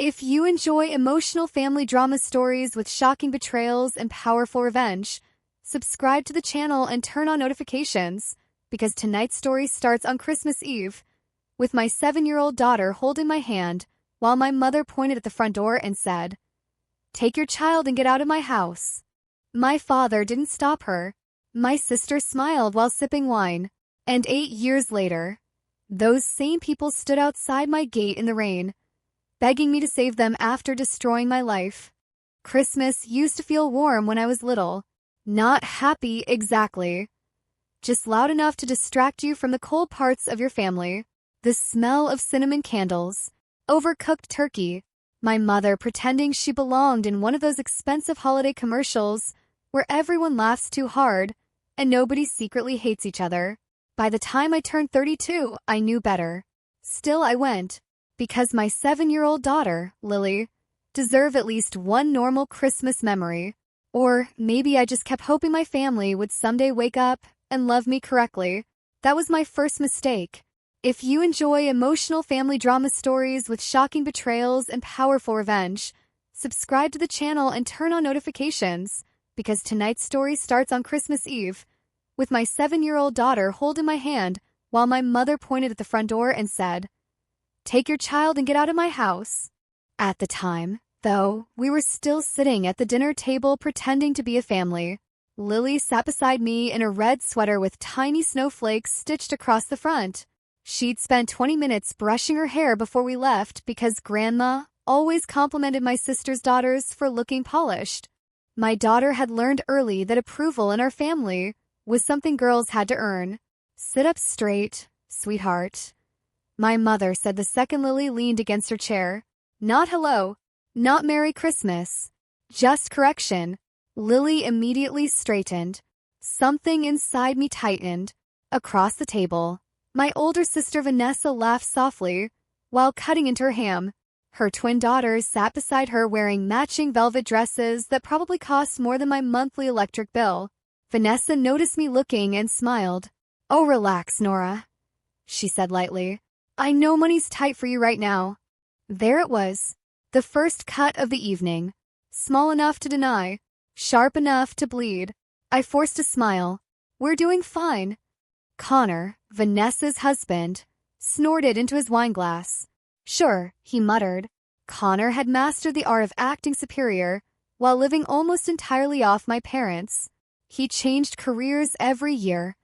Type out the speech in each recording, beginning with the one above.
If you enjoy emotional family drama stories with shocking betrayals and powerful revenge, subscribe to the channel and turn on notifications, because tonight's story starts on Christmas Eve, with my 7-year-old daughter holding my hand while my mother pointed at the front door and said, "Take your child and get out of my house." My father didn't stop her. My sister smiled while sipping wine. And 8 years later, those same people stood outside my gate in the rain, begging me to save them after destroying my life. Christmas used to feel warm when I was little. Not happy exactly. Just loud enough to distract you from the cold parts of your family. The smell of cinnamon candles, overcooked turkey, my mother pretending she belonged in one of those expensive holiday commercials where everyone laughs too hard and nobody secretly hates each other. By the time I turned 32, I knew better. Still, I went, because my 7-year-old daughter, Lily, deserved at least one normal Christmas memory. Or maybe I just kept hoping my family would someday wake up and love me correctly. That was my first mistake. If you enjoy emotional family drama stories with shocking betrayals and powerful revenge, subscribe to the channel and turn on notifications, because tonight's story starts on Christmas Eve, with my 7-year-old daughter holding my hand while my mother pointed at the front door and said, "Take your child and get out of my house." At the time, though, we were still sitting at the dinner table pretending to be a family. Lily sat beside me in a red sweater with tiny snowflakes stitched across the front. She'd spent 20 minutes brushing her hair before we left because Grandma always complimented my sister's daughters for looking polished. My daughter had learned early that approval in our family was something girls had to earn. "Sit up straight, sweetheart," my mother said the second Lily leaned against her chair. Not hello, not Merry Christmas, just correction. Lily immediately straightened. Something inside me tightened. Across the table, my older sister Vanessa laughed softly while cutting into her ham. Her twin daughters sat beside her wearing matching velvet dresses that probably cost more than my monthly electric bill. Vanessa noticed me looking and smiled. "Oh, relax, Nora," she said lightly. "I know money's tight for you right now." There it was, the first cut of the evening. Small enough to deny, sharp enough to bleed. I forced a smile. "We're doing fine." Connor, Vanessa's husband, snorted into his wineglass. "Sure," he muttered. Connor had mastered the art of acting superior while living almost entirely off my parents. He changed careers every year,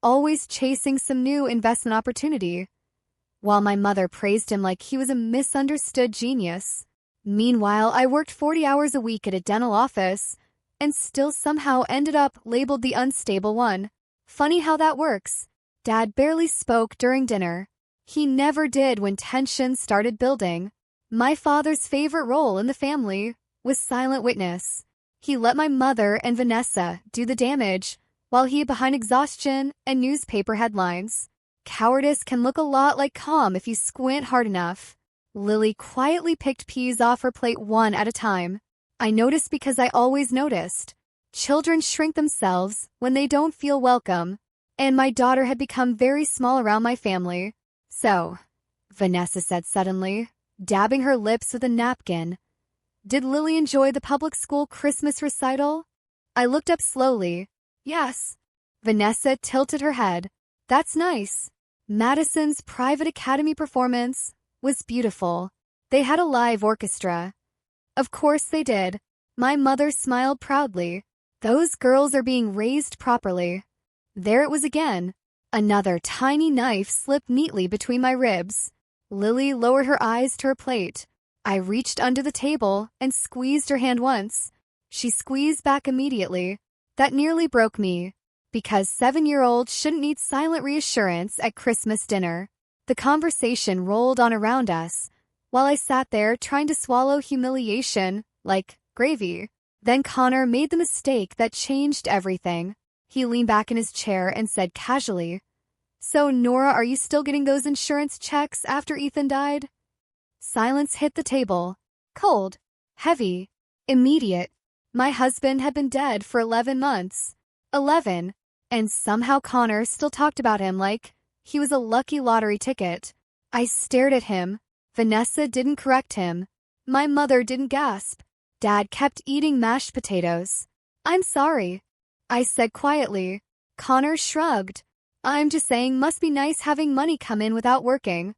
always chasing some new investment opportunity, while my mother praised him like he was a misunderstood genius. Meanwhile, I worked 40 hours a week at a dental office and still somehow ended up labeled the unstable one. Funny how that works. Dad barely spoke during dinner. He never did when tensions started building. My father's favorite role in the family was silent witness. He let my mother and Vanessa do the damage while he hid behind exhaustion and newspaper headlines. Cowardice can look a lot like calm if you squint hard enough. Lily quietly picked peas off her plate one at a time. I noticed because I always noticed. Children shrink themselves when they don't feel welcome, and my daughter had become very small around my family. "So," Vanessa said suddenly, dabbing her lips with a napkin, "did Lily enjoy the public school Christmas recital?" I looked up slowly. "Yes." Vanessa tilted her head. "That's nice." Madison's private academy performance was beautiful. They had a live orchestra. Of course they did. My mother smiled proudly. Those girls are being raised properly. There it was again. Another tiny knife slipped neatly between my ribs. Lily lowered her eyes to her plate. I reached under the table and squeezed her hand once. She squeezed back immediately. That nearly broke me, because 7-year-olds shouldn't need silent reassurance at Christmas dinner. The conversation rolled on around us, while I sat there trying to swallow humiliation like gravy. Then Connor made the mistake that changed everything. He leaned back in his chair and said casually, "So, Nora, are you still getting those insurance checks after Ethan died?" Silence hit the table. Cold, heavy, immediate. My husband had been dead for 11 months. 11. And somehow Connor still talked about him like he was a lucky lottery ticket. I stared at him. Vanessa didn't correct him. My mother didn't gasp. Dad kept eating mashed potatoes. I'm sorry, I said quietly. Connor shrugged. I'm just saying must be nice having money come in without working.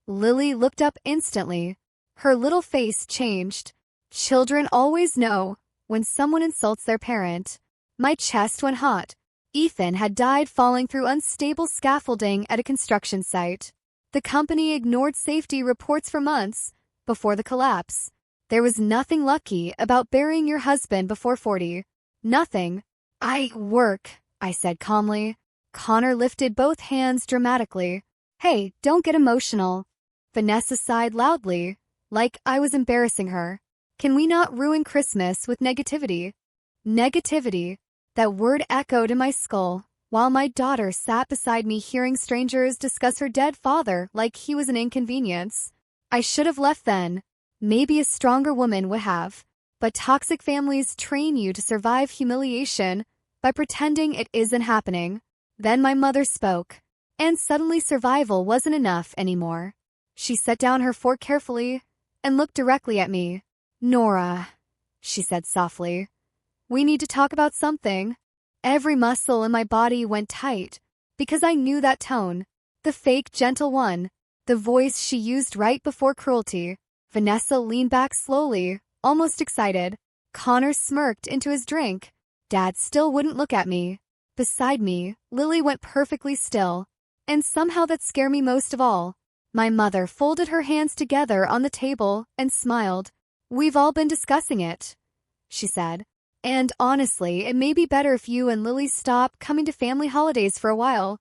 Lily looked up instantly. Her little face changed. Children always know when someone insults their parent. My chest went hot. Ethan had died falling through unstable scaffolding at a construction site. The company ignored safety reports for months before the collapse. There was nothing lucky about burying your husband before 40. Nothing. I work, I said calmly. Connor lifted both hands dramatically. Hey, don't get emotional. Vanessa sighed loudly, like I was embarrassing her. Can we not ruin Christmas with negativity? Negativity. That word echoed in my skull, while my daughter sat beside me hearing strangers discuss her dead father like he was an inconvenience. I should have left then. Maybe a stronger woman would have. But toxic families train you to survive humiliation by pretending it isn't happening. Then my mother spoke, and suddenly survival wasn't enough anymore. She set down her fork carefully and looked directly at me. Nora, she said softly, we need to talk about something. Every muscle in my body went tight because I knew that tone, the fake gentle one, the voice she used right before cruelty. Vanessa leaned back slowly, almost excited. Connor smirked into his drink. Dad still wouldn't look at me. Beside me, Lily went perfectly still. And somehow that scared me most of all. My mother folded her hands together on the table and smiled. We've all been discussing it, she said. And honestly, it may be better if you and Lily stop coming to family holidays for a while.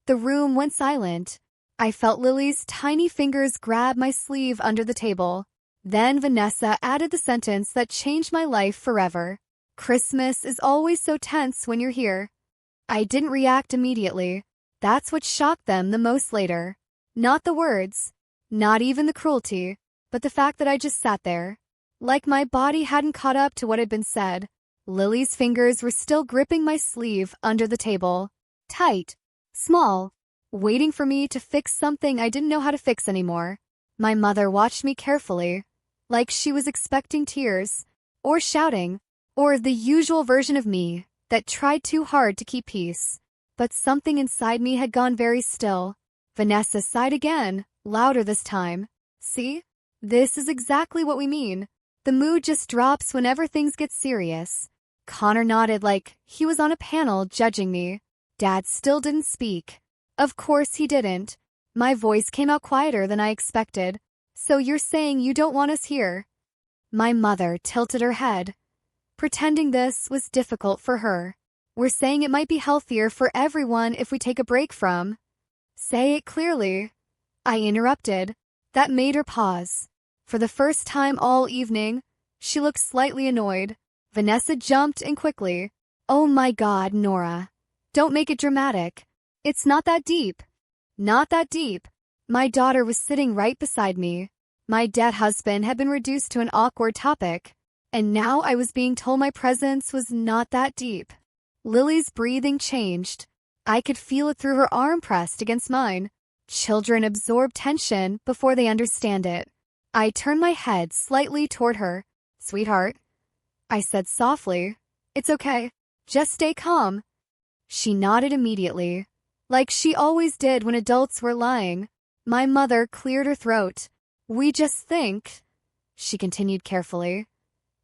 The room went silent. I felt Lily's tiny fingers grab my sleeve under the table. Then Vanessa added the sentence that changed my life forever. Christmas is always so tense when you're here. I didn't react immediately. That's what shocked them the most later. Not the words, not even the cruelty, but the fact that I just sat there. Like my body hadn't caught up to what had been said. Lily's fingers were still gripping my sleeve under the table. Tight, small, waiting for me to fix something I didn't know how to fix anymore. My mother watched me carefully, like she was expecting tears, or shouting, or the usual version of me that tried too hard to keep peace. But something inside me had gone very still. Vanessa sighed again, louder this time. See? This is exactly what we mean. The mood just drops whenever things get serious. Connor nodded like he was on a panel judging me. Dad still didn't speak. Of course he didn't. My voice came out quieter than I expected. So you're saying you don't want us here? My mother tilted her head, pretending this was difficult for her. We're saying it might be healthier for everyone if we take a break from. Say it clearly, I interrupted. That made her pause. For the first time all evening, she looked slightly annoyed. Vanessa jumped in quickly. Oh my God, Nora. Don't make it dramatic. It's not that deep. Not that deep. My daughter was sitting right beside me. My dead husband had been reduced to an awkward topic, and now I was being told my presence was not that deep. Lily's breathing changed. I could feel it through her arm pressed against mine. Children absorb tension before they understand it. I turned my head slightly toward her. Sweetheart, I said softly, it's okay. Just stay calm. She nodded immediately, like she always did when adults were lying. My mother cleared her throat. We just think, she continued carefully,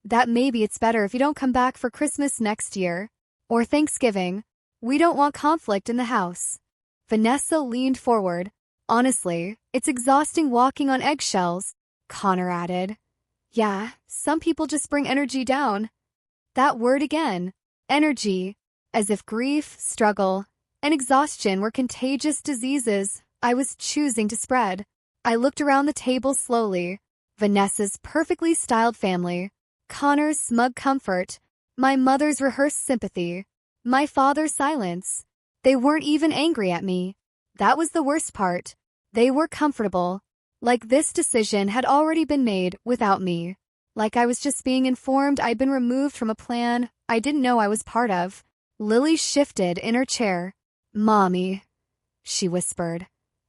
that maybe it's better if you don't come back for Christmas next year, or Thanksgiving. We don't want conflict in the house. Vanessa leaned forward. Honestly, it's exhausting walking on eggshells, Connor added. Yeah, some people just bring energy down. That word again, energy, as if grief, struggle, and exhaustion were contagious diseases I was choosing to spread. I looked around the table slowly. Vanessa's perfectly styled family, Connor's smug comfort, my mother's rehearsed sympathy, my father's silence. They weren't even angry at me. That was the worst part. They were comfortable. Like this decision had already been made without me. Like I was just being informed I'd been removed from a plan I didn't know I was part of. Lily shifted in her chair. Mommy, she whispered.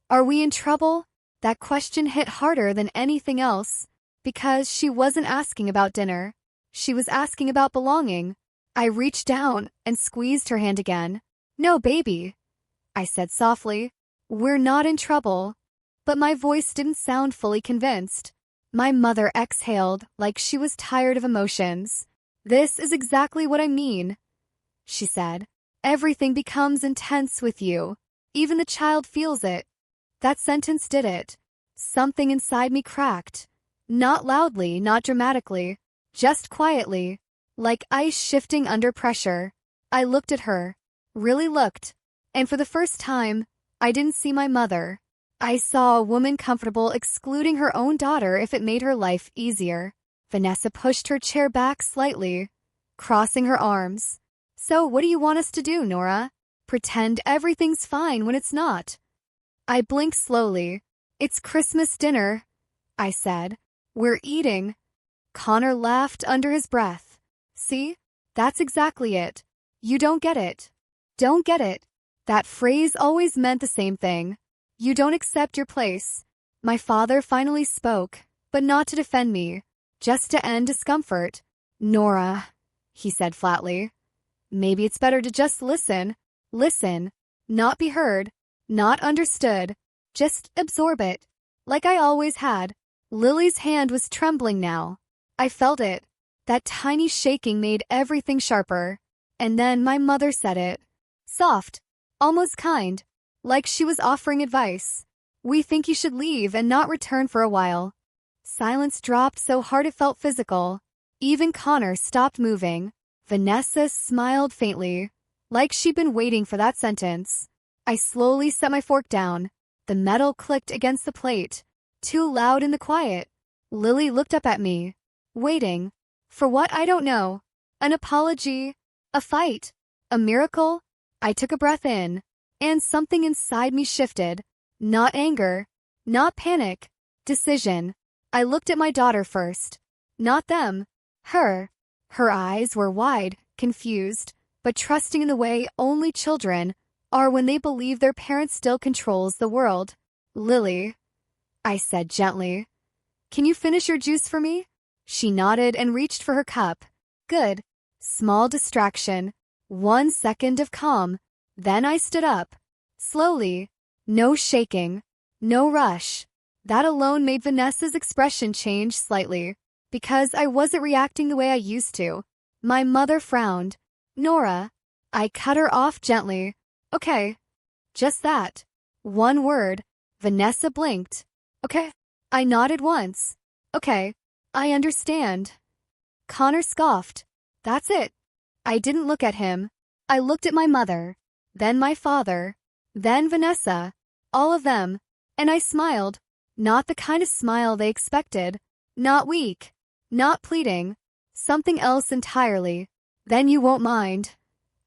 Are we in trouble? That question hit harder than anything else. Because she wasn't asking about dinner. She was asking about belonging. I reached down and squeezed her hand again. "No, baby," I said softly. "We're not in trouble." But my voice didn't sound fully convinced. My mother exhaled like she was tired of emotions. "This is exactly what I mean," she said. "Everything becomes intense with you. Even the child feels it." That sentence did it. Something inside me cracked. Not loudly, not dramatically, just quietly, like ice shifting under pressure. I looked at her, really looked, and for the first time, I didn't see my mother. I saw a woman comfortable excluding her own daughter if it made her life easier. Vanessa pushed her chair back slightly, crossing her arms. "So what do you want us to do, Nora? Pretend everything's fine when it's not?" I blinked slowly. "It's Christmas dinner," I said. "We're eating." Connor laughed under his breath. "See? That's exactly it. You don't get it. Don't get it." That phrase always meant the same thing. You don't accept your place. My father finally spoke, but not to defend me, just to end discomfort. "Nora," he said flatly, "maybe it's better to just listen. Listen. Not be heard. Not understood. Just absorb it. Like I always had." Lily's hand was trembling now. I felt it. That tiny shaking made everything sharper. And then my mother said it. Soft. Almost kind. Like she was offering advice. "We think you should leave and not return for a while." Silence dropped so hard it felt physical. Even Connor stopped moving. Vanessa smiled faintly, like she'd been waiting for that sentence. I slowly set my fork down. The metal clicked against the plate, too loud in the quiet. Lily looked up at me, waiting. For what, I don't know. An apology? A fight? A miracle? I took a breath in, and something inside me shifted. Not anger. Not panic. Decision. I looked at my daughter first. Not them. Her. Her eyes were wide, confused, but trusting in the way only children are when they believe their parent still controls the world. "Lily," I said gently, "can you finish your juice for me?" She nodded and reached for her cup. Good. Small distraction. 1 second of calm. Then I stood up. Slowly. No shaking. No rush. That alone made Vanessa's expression change slightly, because I wasn't reacting the way I used to. My mother frowned. "Nora." I cut her off gently. "Okay. Just that. One word." Vanessa blinked. "Okay." I nodded once. "Okay. I understand." Connor scoffed. "That's it." I didn't look at him. I looked at my mother, then my father, then Vanessa, all of them, and I smiled. Not the kind of smile they expected. Not weak. Not pleading. Something else entirely. "Then you won't mind,"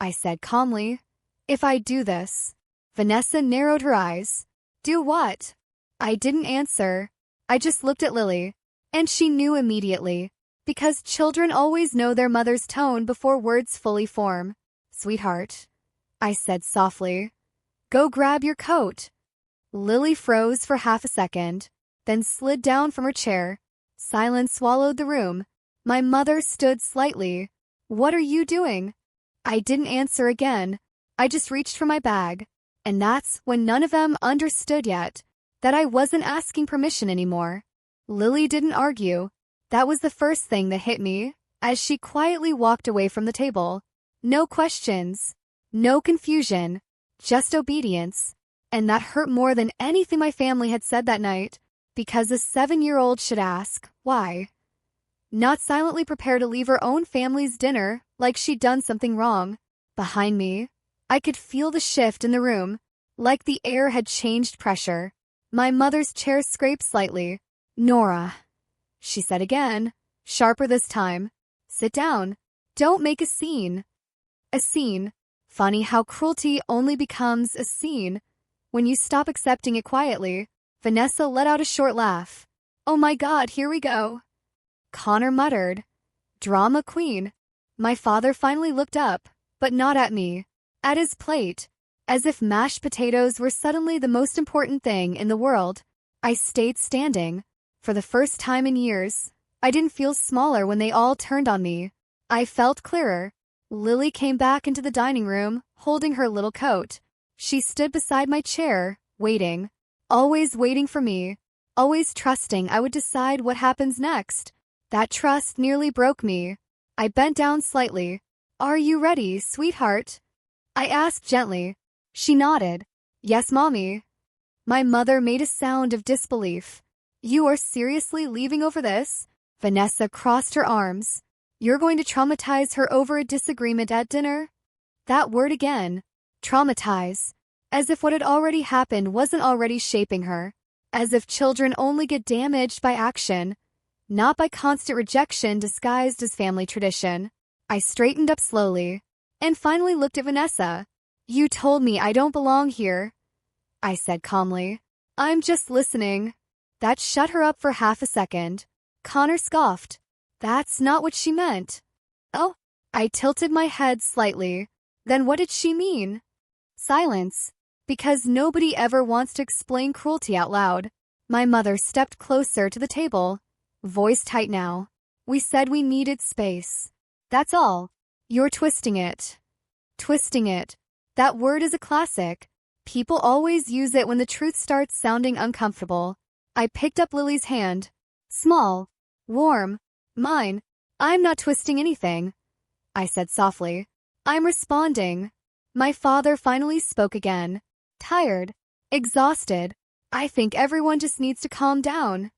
I said calmly, "if I do this." Vanessa narrowed her eyes. "Do what?" I didn't answer. I just looked at Lily, and she knew immediately, because children always know their mother's tone before words fully form. "Sweetheart," I said softly, "go grab your coat." Lily froze for half a second, then slid down from her chair. Silence swallowed the room. My mother stood slightly. "What are you doing?" I didn't answer again. I just reached for my bag. And that's when none of them understood yet that I wasn't asking permission anymore. Lily didn't argue. That was the first thing that hit me as she quietly walked away from the table. No questions. No confusion. Just obedience. And that hurt more than anything my family had said that night, because a 7-year-old should ask, why? Not silently prepare to leave her own family's dinner like she'd done something wrong. Behind me, I could feel the shift in the room, like the air had changed pressure. My mother's chair scraped slightly. "Nora," she said again, sharper this time. "Sit down. Don't make a scene." A scene. Funny how cruelty only becomes a scene when you stop accepting it quietly. Vanessa let out a short laugh. "Oh my God, here we go." Connor muttered. "Drama queen." My father finally looked up, but not at me. At his plate, as if mashed potatoes were suddenly the most important thing in the world. I stayed standing. For the first time in years, I didn't feel smaller when they all turned on me. I felt clearer. Lily came back into the dining room, holding her little coat. She stood beside my chair, waiting. Always waiting for me. Always trusting I would decide what happens next. That trust nearly broke me. I bent down slightly. "Are you ready, sweetheart?" I asked gently. She nodded. "Yes, Mommy." My mother made a sound of disbelief. "You are seriously leaving over this?" Vanessa crossed her arms. "You're going to traumatize her over a disagreement at dinner?" That word again. Traumatize. As if what had already happened wasn't already shaping her. As if children only get damaged by action, not by constant rejection disguised as family tradition. I straightened up slowly, and finally looked at Vanessa. "You told me I don't belong here," I said calmly. "I'm just listening." That shut her up for half a second. Connor scoffed. "That's not what she meant." "Oh?" I tilted my head slightly. "Then what did she mean?" Silence. Because nobody ever wants to explain cruelty out loud. My mother stepped closer to the table. Voice tight now. "We said we needed space. That's all. You're twisting it." Twisting it. That word is a classic. People always use it when the truth starts sounding uncomfortable. I picked up Lily's hand. Small. Warm. Mine. "I'm not twisting anything," I said softly. "I'm responding." My father finally spoke again. Tired. Exhausted. "I think everyone just needs to calm down."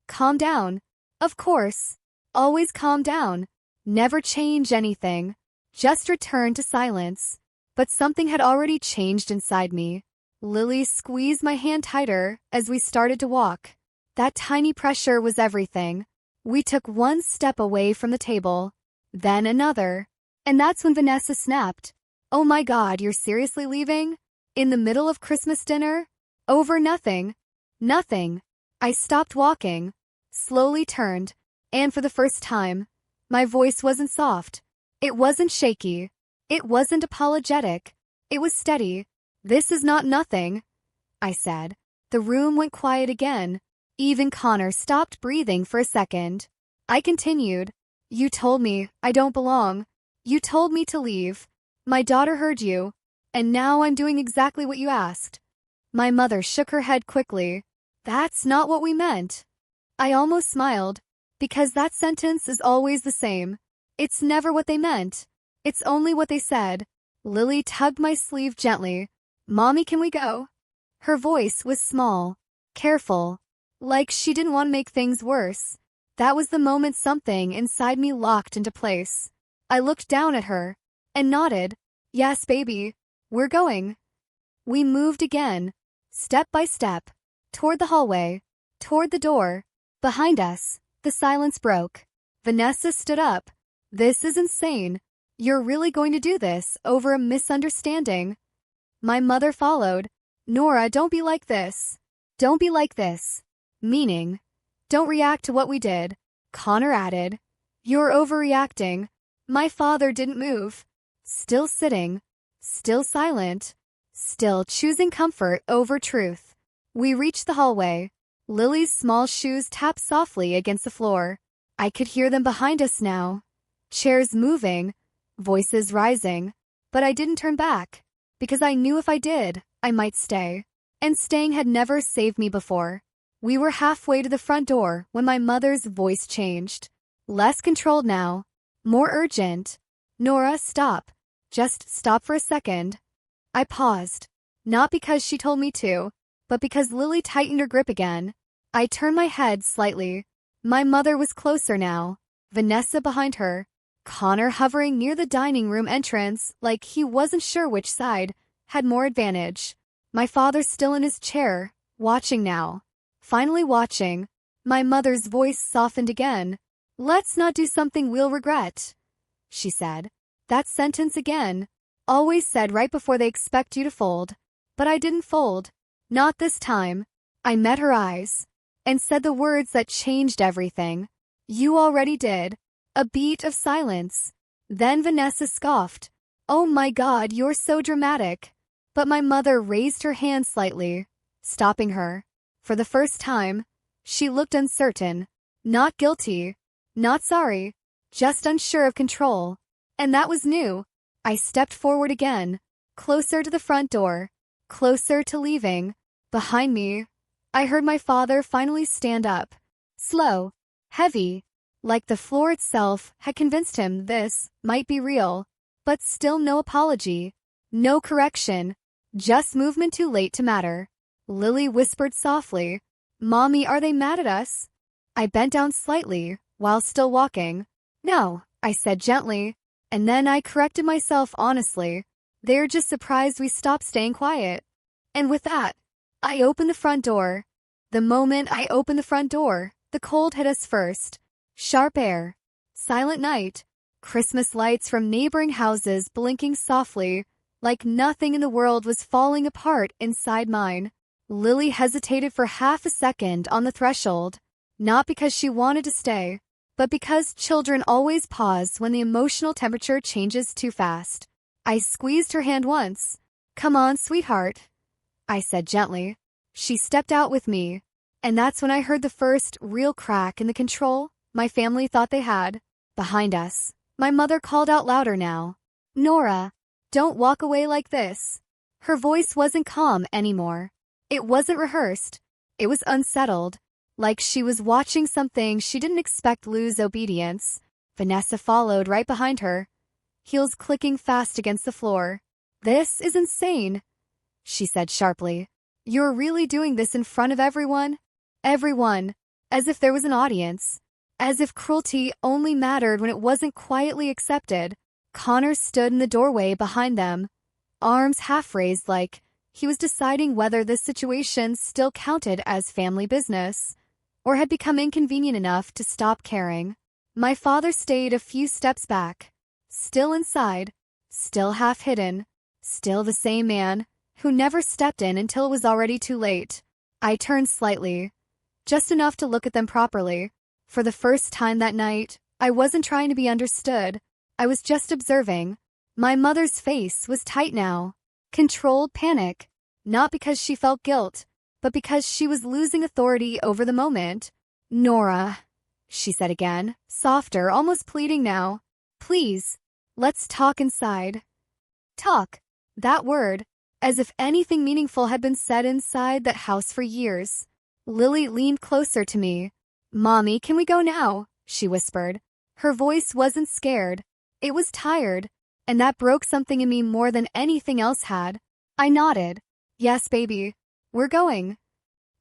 Calm down. Of course. Always calm down. Never change anything. Just return to silence. But something had already changed inside me. Lily squeezed my hand tighter as we started to walk. That tiny pressure was everything. We took one step away from the table. Then another. And that's when Vanessa snapped. "Oh my God, you're seriously leaving? In the middle of Christmas dinner? Over nothing?" "Nothing." I stopped walking. Slowly turned. And for the first time, my voice wasn't soft. It wasn't shaky. It wasn't apologetic. It was steady. "This is not nothing," I said. The room went quiet again. Even Connor stopped breathing for a second. I continued. "You told me I don't belong. You told me to leave. My daughter heard you. And now I'm doing exactly what you asked." My mother shook her head quickly. "That's not what we meant." I almost smiled. Because that sentence is always the same. It's never what they meant. It's only what they said. Lily tugged my sleeve gently. "Mommy, can we go?" Her voice was small, careful, like she didn't want to make things worse. That was the moment something inside me locked into place. I looked down at her and nodded. "Yes, baby, we're going." We moved again, step by step, toward the hallway, toward the door. Behind us, the silence broke. Vanessa stood up. "This is insane. You're really going to do this over a misunderstanding?" My mother followed. "Nora, don't be like this. Don't be like this." Meaning, "Don't react to what we did." Connor added. "You're overreacting." My father didn't move. Still sitting. Still silent. Still choosing comfort over truth. We reached the hallway. Lily's small shoes tapped softly against the floor. I could hear them behind us now. Chairs moving. Voices rising. But I didn't turn back. Because I knew if I did, I might stay. And staying had never saved me before. We were halfway to the front door when my mother's voice changed. Less controlled now. More urgent. "Nora, stop. Just stop for a second." I paused. Not because she told me to, but because Lily tightened her grip again. I turned my head slightly. My mother was closer now. Vanessa behind her. Connor hovering near the dining room entrance like he wasn't sure which side had more advantage. My father still in his chair, watching now. Finally watching. My mother's voice softened again. "Let's not do something we'll regret," she said. That sentence again. Always said right before they expect you to fold. But I didn't fold. Not this time. I met her eyes. And said the words that changed everything. "You already did." A beat of silence. Then Vanessa scoffed. "Oh my God, you're so dramatic." But my mother raised her hand slightly, stopping her. For the first time, She looked uncertain. Not guilty. Not sorry. Just unsure of control. And that was new. I stepped forward again. Closer to the front door. Closer to leaving. Behind me, I heard my father finally stand up. Slow. Heavy. Like the floor itself had convinced him this might be real. But still no apology. No correction. Just movement too late to matter. Lily whispered softly, "Mommy, are they mad at us?" I bent down slightly, while still walking. "No," I said gently, and then I corrected myself honestly. "They're just surprised we stopped staying quiet." And with that, I opened the front door. The moment I opened the front door, the cold hit us first. Sharp air. Silent night. Christmas lights from neighboring houses blinking softly, like nothing in the world was falling apart inside mine. Lily hesitated for half a second on the threshold, not because she wanted to stay, but because children always pause when the emotional temperature changes too fast. I squeezed her hand once. "Come on, sweetheart," I said gently. She stepped out with me, and that's when I heard the first real crack in the control my family thought they had. Behind us, my mother called out louder now. "Nora, don't walk away like this." Her voice wasn't calm anymore. It wasn't rehearsed. It was unsettled, like she was watching something she didn't expect lose obedience. Vanessa followed right behind her, heels clicking fast against the floor. "This is insane," she said sharply. "You're really doing this in front of everyone?" Everyone. As if there was an audience. As if cruelty only mattered when it wasn't quietly accepted. Connor stood in the doorway behind them, arms half-raised like he was deciding whether this situation still counted as family business, or had become inconvenient enough to stop caring. My father stayed a few steps back, still inside, still half-hidden, still the same man who never stepped in until it was already too late. I turned slightly, just enough to look at them properly. For the first time that night, I wasn't trying to be understood. I was just observing. My mother's face was tight now. Controlled panic. Not because she felt guilt, but because she was losing authority over the moment. "Nora," she said again, softer, almost pleading now. "Please, let's talk inside." Talk. That word. As if anything meaningful had been said inside that house for years. Lily leaned closer to me. "Mommy, can we go now?" she whispered. Her voice wasn't scared. It was tired, and that broke something in me more than anything else had. I nodded. "Yes, baby. We're going."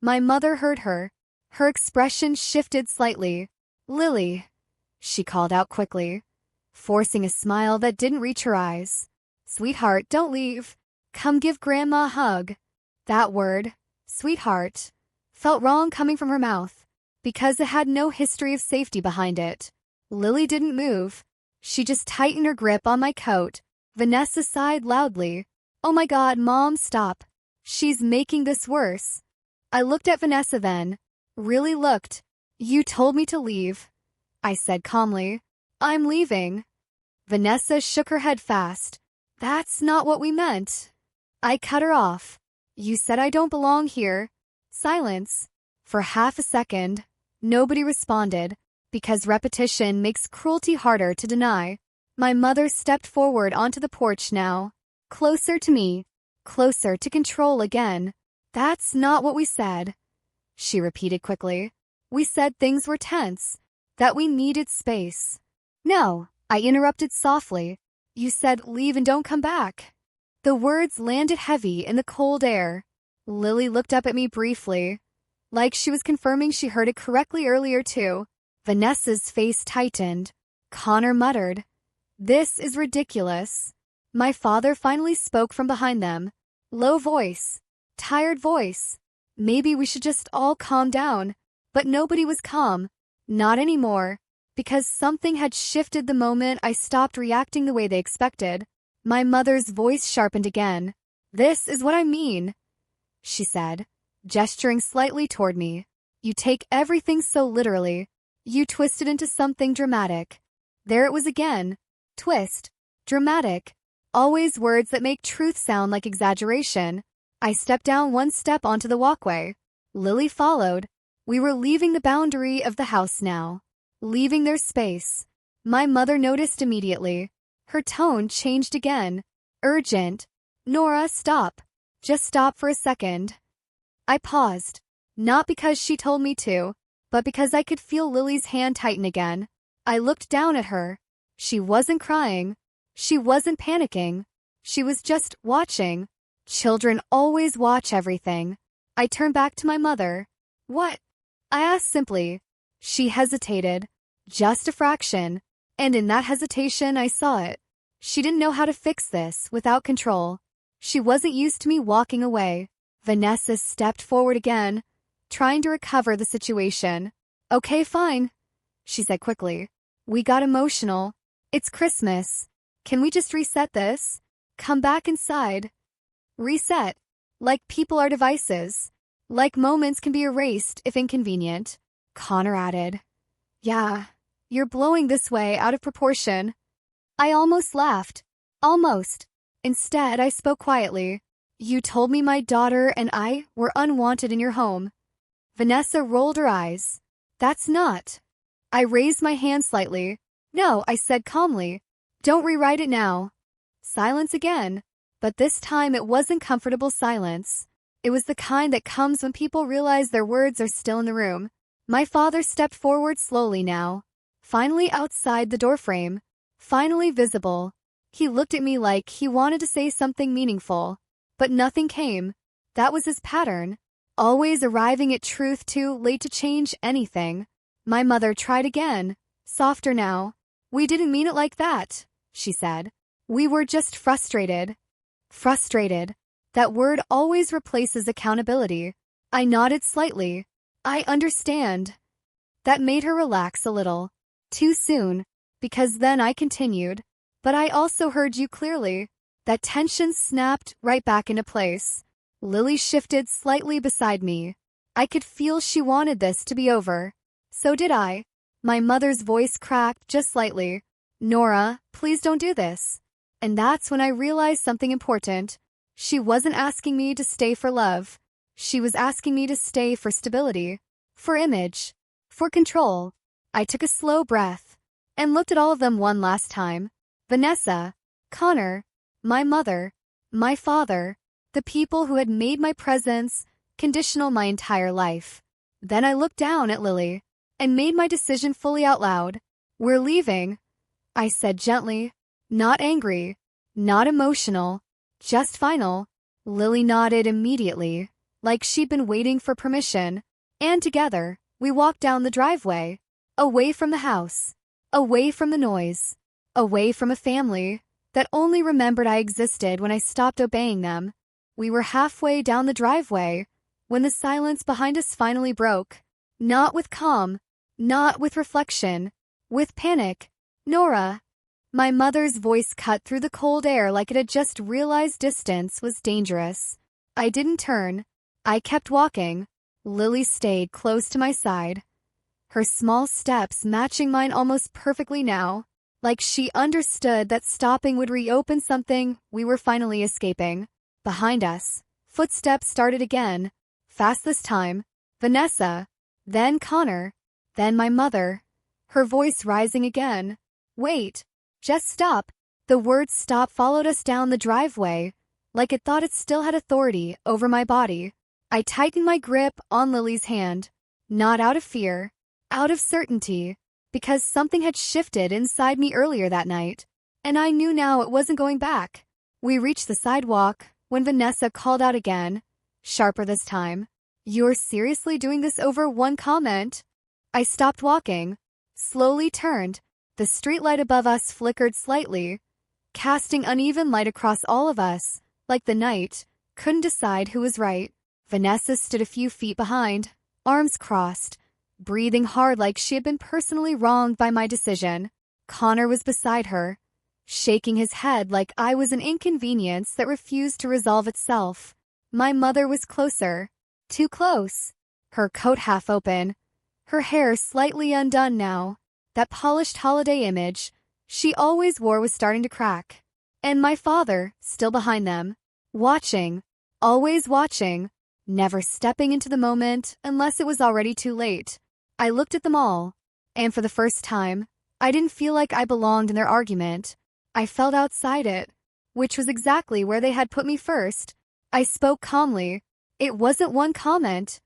My mother heard her. Her expression shifted slightly. "Lily," she called out quickly, forcing a smile that didn't reach her eyes. "Sweetheart, don't leave. Come give Grandma a hug." That word, sweetheart, felt wrong coming from her mouth, because it had no history of safety behind it. Lily didn't move. She just tightened her grip on my coat. Vanessa sighed loudly. "Oh my God, Mom, stop. She's making this worse." I looked at Vanessa then. Really looked. "You told me to leave," I said calmly. "I'm leaving." Vanessa shook her head fast. "That's not what we meant." I cut her off. "You said I don't belong here." Silence. For half a second, nobody responded, because repetition makes cruelty harder to deny. My mother stepped forward onto the porch now, closer to me, closer to control again. "That's not what we said," she repeated quickly. "We said things were tense, that we needed space." "No," I interrupted softly. "You said leave and don't come back." The words landed heavy in the cold air. Lily looked up at me briefly, like she was confirming she heard it correctly earlier too. Vanessa's face tightened. Connor muttered, "This is ridiculous." My father finally spoke from behind them. Low voice. Tired voice. "Maybe we should just all calm down." But nobody was calm. Not anymore. Because something had shifted the moment I stopped reacting the way they expected. My mother's voice sharpened again. "This is what I mean," she said, gesturing slightly toward me. "You take everything so literally. You twist it into something dramatic." There it was again. Twist. Dramatic. Always words that make truth sound like exaggeration. I stepped down one step onto the walkway. Lily followed. We were leaving the boundary of the house now, leaving their space. My mother noticed immediately. Her tone changed again. Urgent. Nora, stop. Just stop for a second. I paused. Not because she told me to, but because I could feel Lily's hand tighten again. I looked down at her. She wasn't crying. She wasn't panicking. She was just watching. Children always watch everything. I turned back to my mother. What? I asked simply. She hesitated. Just a fraction. And in that hesitation I saw it. She didn't know how to fix this without control. She wasn't used to me walking away. Vanessa stepped forward again, trying to recover the situation. Okay, fine, she said quickly. We got emotional. It's Christmas. Can we just reset this? Come back inside. Reset. Like people are devices. Like moments can be erased if inconvenient. Connor added. Yeah, you're blowing this way out of proportion. I almost laughed. Almost. Instead, I spoke quietly. You told me my daughter and I were unwanted in your home. Vanessa rolled her eyes. That's not. I raised my hand slightly. No, I said calmly. Don't rewrite it now. Silence again. But this time it wasn't comfortable silence. It was the kind that comes when people realize their words are still in the room. My father stepped forward slowly now. Finally outside the doorframe. Finally visible. He looked at me like he wanted to say something meaningful. But nothing came. That was his pattern. Always arriving at truth too late to change anything. My mother tried again. Softer now. We didn't mean it like that, she said. We were just frustrated. Frustrated. That word always replaces accountability. I nodded slightly. I understand. That made her relax a little. Too soon. Because then I continued. But I also heard you clearly. That tension snapped right back into place. Lily shifted slightly beside me. I could feel she wanted this to be over. So did I. My mother's voice cracked just slightly. Nora, please don't do this. And that's when I realized something important. She wasn't asking me to stay for love. She was asking me to stay for stability. For image. For control. I took a slow breath. And looked at all of them one last time. Vanessa. Connor. My mother. My father. The people who had made my presence conditional my entire life. Then I looked down at Lily. And made my decision fully out loud. We're leaving, I said gently. Not angry. Not emotional. Just final. Lily nodded immediately, like she'd been waiting for permission. And together, we walked down the driveway. Away from the house. Away from the noise. Away from a family that only remembered I existed when I stopped obeying them. We were halfway down the driveway when the silence behind us finally broke. Not with calm. Not with reflection. With panic. Nora. My mother's voice cut through the cold air like it had just realized distance was dangerous. I didn't turn. I kept walking. Lily stayed close to my side. Her small steps matching mine almost perfectly now, like she understood that stopping would reopen something we were finally escaping. Behind us, footsteps started again. Fast this time. Vanessa. Then Connor. Then my mother. Her voice rising again. Wait. Just stop. The word stop followed us down the driveway, like it thought it still had authority over my body. I tightened my grip on Lily's hand. Not out of fear. Out of certainty. Because something had shifted inside me earlier that night. And I knew now it wasn't going back. We reached the sidewalk when Vanessa called out again. Sharper this time. You're seriously doing this over one comment? I stopped walking. Slowly turned. The streetlight above us flickered slightly, casting uneven light across all of us, like the night couldn't decide who was right. Vanessa stood a few feet behind, arms crossed, breathing hard like she had been personally wronged by my decision. Connor was beside her, shaking his head like I was an inconvenience that refused to resolve itself. My mother was closer. Too close. Her coat half open, her hair slightly undone now. That polished holiday image she always wore was starting to crack. And my father, still behind them. Watching. Always watching. never stepping into the moment unless it was already too late. I looked at them all, and for the first time, I didn't feel like I belonged in their argument. I felt outside it, which was exactly where they had put me first. I spoke calmly. It wasn't one comment.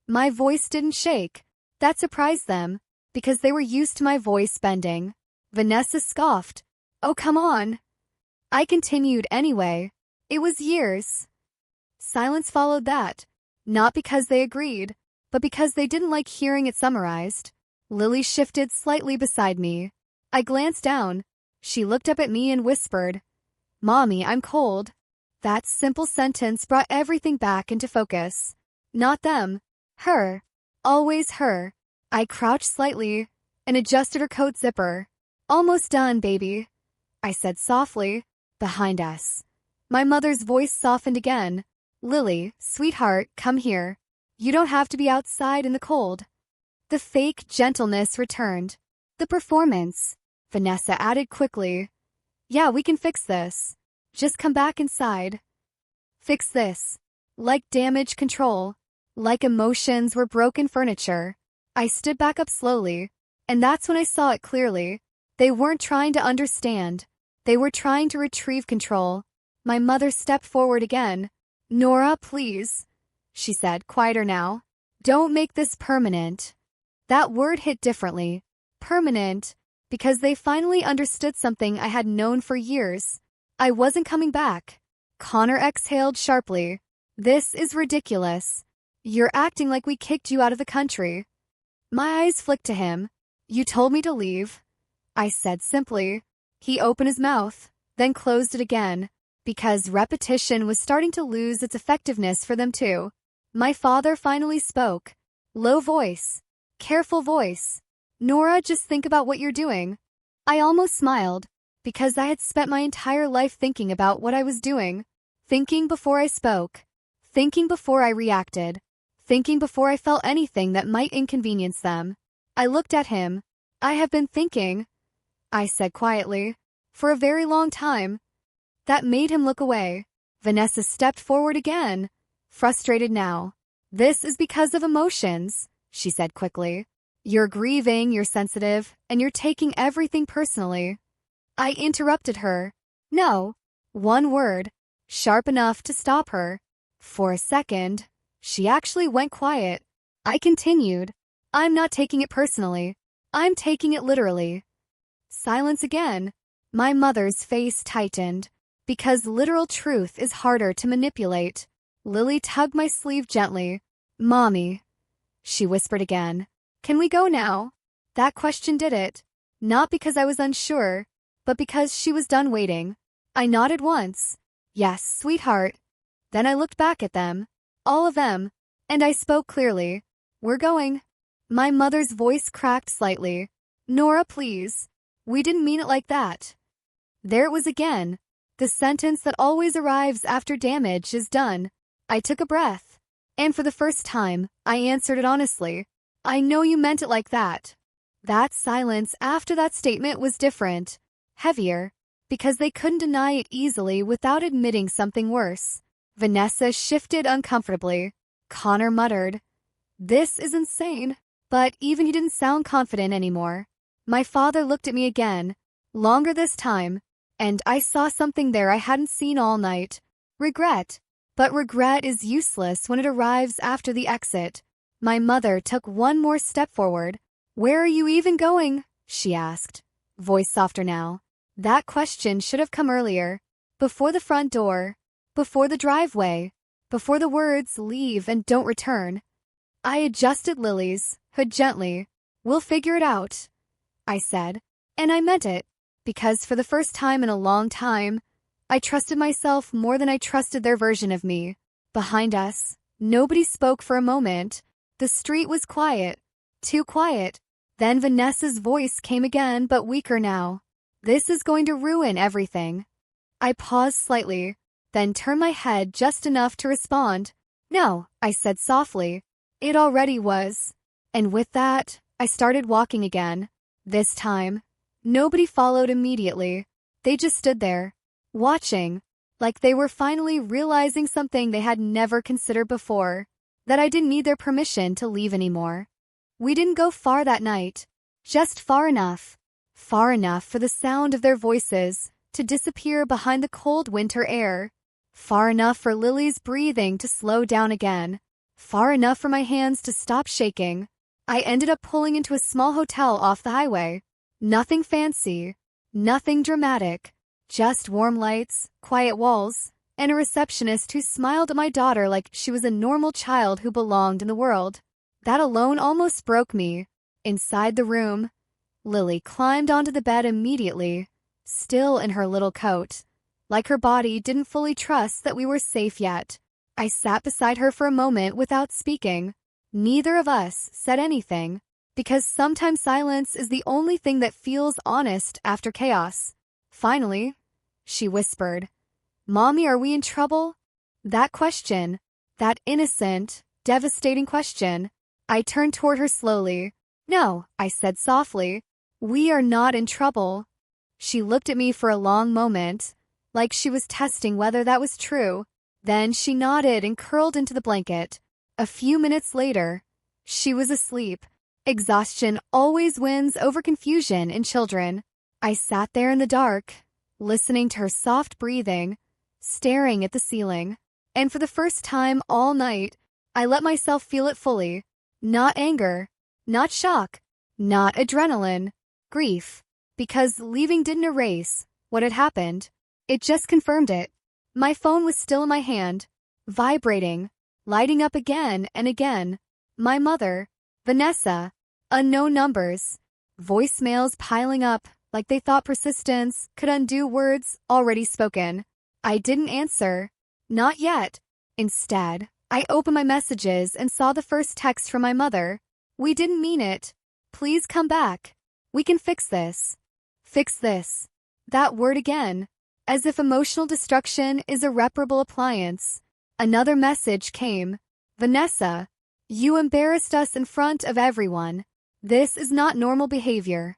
My voice didn't shake. That surprised them, because they were used to my voice bending. Vanessa scoffed. Oh, come on. I continued anyway. It was years. Silence followed that, not because they agreed, but because they didn't like hearing it summarized. Lily shifted slightly beside me. I glanced down. She looked up at me and whispered, "Mommy, I'm cold." That simple sentence brought everything back into focus. Not them. Her. Always her. I crouched slightly and adjusted her coat zipper. "Almost done, baby," I said softly. Behind us. My mother's voice softened again. "Lily, sweetheart, come here. You don't have to be outside in the cold." The fake gentleness returned. "The performance," Vanessa added quickly. "Yeah, we can fix this. Just come back inside." Fix this. Like damage control. Like emotions were broken furniture. I stood back up slowly, and that's when I saw it clearly. They weren't trying to understand. They were trying to retrieve control. My mother stepped forward again. "Nora, please," she said, quieter now. "Don't make this permanent." That word hit differently. Permanent, because they finally understood something I had known for years. I wasn't coming back. Connor exhaled sharply. "This is ridiculous. You're acting like we kicked you out of the country." My eyes flicked to him. "You told me to leave," I said simply. He opened his mouth, then closed it again, because repetition was starting to lose its effectiveness for them too. My father finally spoke. Low voice. Careful voice. "Nora, just think about what you're doing." I almost smiled, because I had spent my entire life thinking about what I was doing. Thinking before I spoke. Thinking before I reacted. Thinking before I felt anything that might inconvenience them. I looked at him. "I have been thinking," I said quietly, "for a very long time." That made him look away. Vanessa stepped forward again, frustrated now. "This is because of emotions," she said quickly. "You're grieving, you're sensitive, and you're taking everything personally." I interrupted her. "No." One word, sharp enough to stop her. For a second, she actually went quiet. I continued. "I'm not taking it personally. I'm taking it literally." Silence again. My mother's face tightened, because literal truth is harder to manipulate. Lily tugged my sleeve gently. "Mommy," she whispered again. "Can we go now?" That question did it. Not because I was unsure, but because she was done waiting. I nodded once. "Yes, sweetheart." Then I looked back at them. All of them. And I spoke clearly. "We're going." My mother's voice cracked slightly. "Nora, please. We didn't mean it like that." There it was again. The sentence that always arrives after damage is done. I took a breath. And for the first time, I answered it honestly. "I know you meant it like that." That silence after that statement was different. Heavier. Because they couldn't deny it easily without admitting something worse. Vanessa shifted uncomfortably. Connor muttered, "This is insane." But even he didn't sound confident anymore. My father looked at me again. Longer this time. And I saw something there I hadn't seen all night. Regret. But regret is useless when it arrives after the exit. My mother took one more step forward. "Where are you even going?" she asked. Voice softer now. That question should have come earlier. Before the front door. Before the driveway. Before the words "leave and don't return." I adjusted Lily's hood gently. "We'll figure it out," I said. And I meant it. Because for the first time in a long time, I trusted myself more than I trusted their version of me. Behind us, nobody spoke for a moment. The street was quiet. Too quiet. Then Vanessa's voice came again, but weaker now. "This is going to ruin everything." I paused slightly, then turned my head just enough to respond. "No," I said softly. "It already was." And with that, I started walking again. This time, nobody followed immediately. They just stood there, watching, like they were finally realizing something they had never considered before. that I didn't need their permission to leave anymore. We didn't go far that night, just far enough for the sound of their voices to disappear behind the cold winter air, far enough for Lily's breathing to slow down again, far enough for my hands to stop shaking. I ended up pulling into a small hotel off the highway. Nothing fancy, nothing dramatic, just warm lights, quiet walls, and a receptionist who smiled at my daughter like she was a normal child who belonged in the world. That alone almost broke me. Inside the room, Lily climbed onto the bed immediately, still in her little coat, like her body didn't fully trust that we were safe yet. I sat beside her for a moment without speaking. Neither of us said anything, because sometimes silence is the only thing that feels honest after chaos. Finally, she whispered, "Mommy, are we in trouble?" That question, that innocent, devastating question. I turned toward her slowly. "No," I said softly. "We are not in trouble." She looked at me for a long moment, like she was testing whether that was true. Then she nodded and curled into the blanket. A few minutes later, she was asleep. Exhaustion always wins over confusion in children. I sat there in the dark, listening to her soft breathing, staring at the ceiling. And for the first time all night, I let myself feel it fully. Not anger, not shock, not adrenaline, grief. Because leaving didn't erase what had happened. It just confirmed it. My phone was still in my hand, vibrating, lighting up again and again. My mother, Vanessa, unknown numbers, voicemails piling up like they thought persistence could undo words already spoken. I didn't answer. Not yet. Instead, I opened my messages and saw the first text from my mother. "We didn't mean it. Please come back. We can fix this." Fix this. That word again. As if emotional destruction is a reparable appliance. Another message came. "Vanessa, you embarrassed us in front of everyone. This is not normal behavior."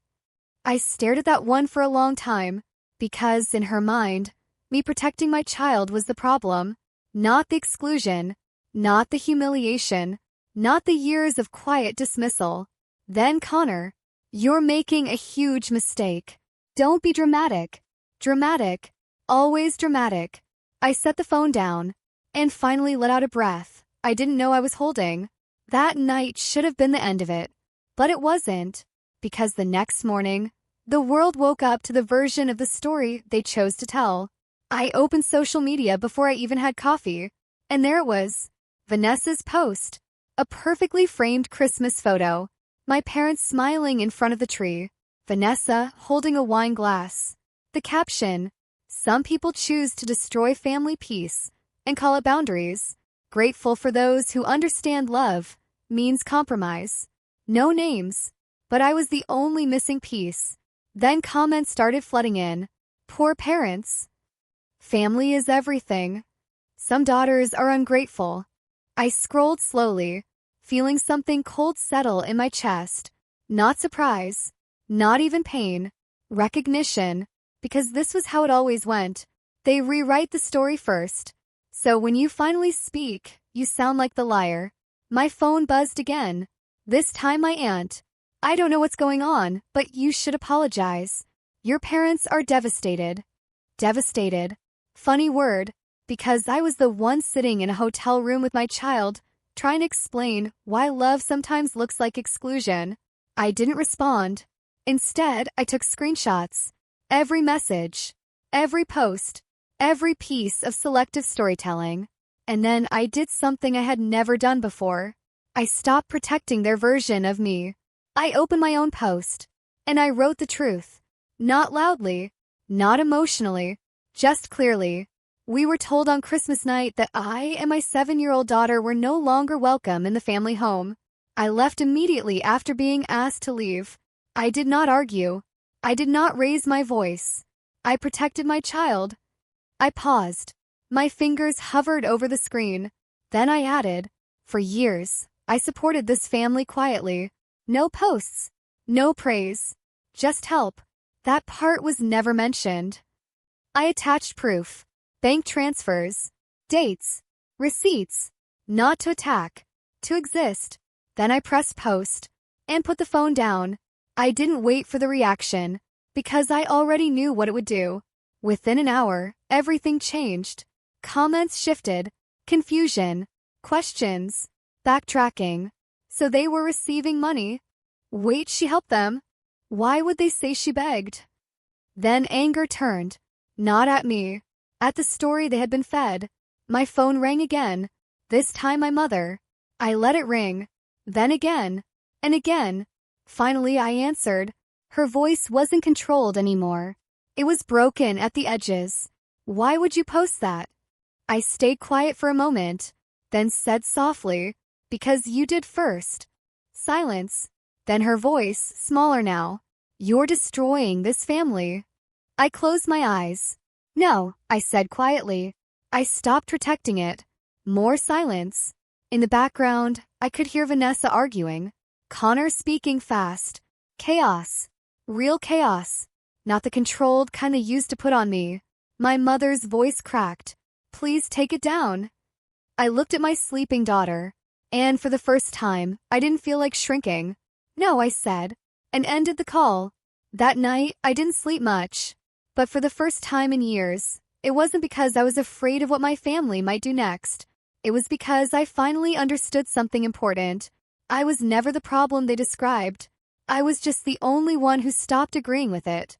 I stared at that one for a long time, because in her mind, me protecting my child was the problem, not the exclusion, not the humiliation, not the years of quiet dismissal. Then Connor, "You're making a huge mistake. Don't be dramatic. Dramatic. Always dramatic." I set the phone down and finally let out a breath I didn't know I was holding. That night should have been the end of it, but it wasn't, because the next morning, the world woke up to the version of the story they chose to tell. I opened social media before I even had coffee, and there it was, Vanessa's post, a perfectly framed Christmas photo, my parents smiling in front of the tree, Vanessa holding a wine glass. The caption, "Some people choose to destroy family peace and call it boundaries. Grateful for those who understand love means compromise." No names, but I was the only missing piece. Then comments started flooding in. "Poor parents. Family is everything. Some daughters are ungrateful." I scrolled slowly, feeling something cold settle in my chest. Not surprise, not even pain, recognition, because this was how it always went. They rewrite the story first. So when you finally speak, you sound like the liar. My phone buzzed again. This time my aunt. "I don't know what's going on, but you should apologize. Your parents are devastated." Devastated. Funny word, because I was the one sitting in a hotel room with my child, trying to explain why love sometimes looks like exclusion. I didn't respond. Instead, I took screenshots. Every message, every post, every piece of selective storytelling. And then I did something I had never done before. I stopped protecting their version of me. I opened my own post, and I wrote the truth. Not loudly, not emotionally, just clearly. We were told on Christmas night that I and my 7-year-old daughter were no longer welcome in the family home. I left immediately after being asked to leave. I did not argue. I did not raise my voice. I protected my child. I paused. My fingers hovered over the screen. Then I added, "For years, I supported this family quietly. No posts, no praise, just help." That part was never mentioned. I attached proof, bank transfers, dates, receipts, not to attack, to exist. Then I pressed post and put the phone down. I didn't wait for the reaction because I already knew what it would do. Within an hour, everything changed. Comments shifted, confusion, questions, backtracking. So they were receiving money. Wait, she helped them. Why would they say she begged? Then anger turned, not at me, at the story they had been fed. My phone rang again, this time my mother. I let it ring, then again, and again. Finally I answered. Her voice wasn't controlled anymore. It was broken at the edges. Why would you post that? I stayed quiet for a moment, then said softly, because you did first. Silence. Then her voice, smaller now. You're destroying this family. I closed my eyes. No, I said quietly. I stopped protecting it. More silence. In the background, I could hear Vanessa arguing. Connor speaking fast. Chaos. Real chaos. Not the controlled kind they used to put on me. My mother's voice cracked. Please take it down. I looked at my sleeping daughter, and for the first time, I didn't feel like shrinking. No, I said, and ended the call. That night, I didn't sleep much. But for the first time in years, it wasn't because I was afraid of what my family might do next. It was because I finally understood something important. I was never the problem they described. I was just the only one who stopped agreeing with it.